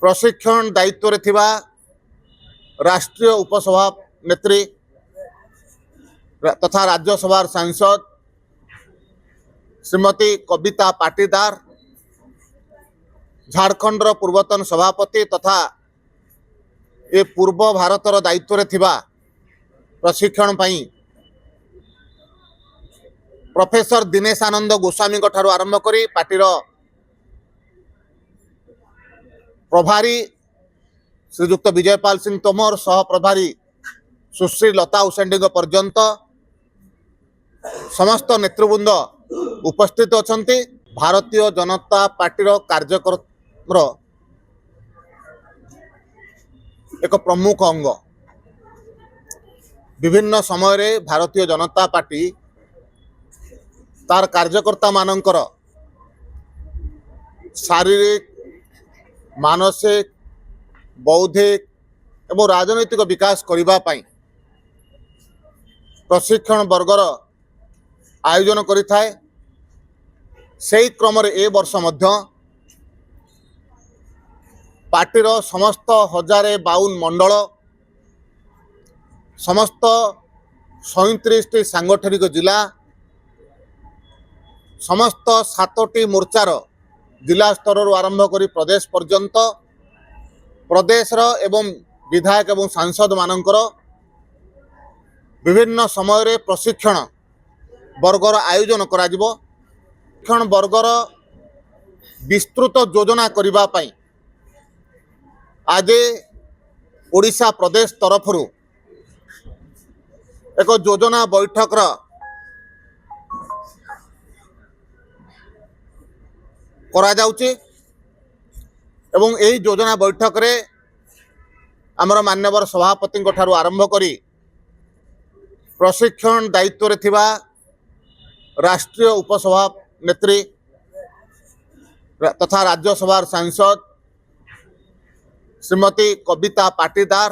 प्रशिक्षण दायित्व थिबा राष्ट्रीय उपसभा नेत्री तथा राज्यसभा सांसद श्रीमती कविता पाटीदार, झारखंडर पूर्वतन सभापति तथा ए पूर्व भारतर दायित्व थिबा प्रशिक्षण पई प्रोफेसर दिनेश आनंद गोस्वामी ठारू आरंभ करी पार्टीर प्रभारी श्रीजुक्त विजयपाल सिंह तोमर, सह प्रभारी सुश्री लता उसेंडी पर्यंत समस्त नेतृवृंद उपस्थित अछंती। भारतीय जनता पार्टीर कार्यक्रम एक प्रमुख अंग। विभिन्न समय रे भारतीय जनता पार्टी तार कार्यकर्ता मानकर शारीरिक, मानसिक, बौद्धिक एवं राजनैतिक विकास करिबा पई प्रशिक्षण वर्गर आयोजन करिथाए। सेही क्रम रे ए वर्ष मध्य पार्टीर समस्त 1052 मंडल, समस्त 37टी सांगठनिक जिला, समस्त 7टी मोर्चार जिला स्तर आरंभ करी प्रदेश पर्यंत प्रदेशर एवं विधायक एवं सांसद मानकर विभिन्न समय रे प्रशिक्षण वर्गर आयोजन करा जिवो। प्रशिक्षण वर्गर विस्तृत योजना करिबा पई आज ओडिशा प्रदेश तरफ एक योजना बैठक करा जाउची एवं यही योजना बैठक रे आमर मान्यवर सभापति ठारू आरंभ करी प्रशिक्षण दायित्व थिबा राष्ट्रीय उपसभा नेत्री तथा राज्यसभा सांसद श्रीमती कविता पाटीदार,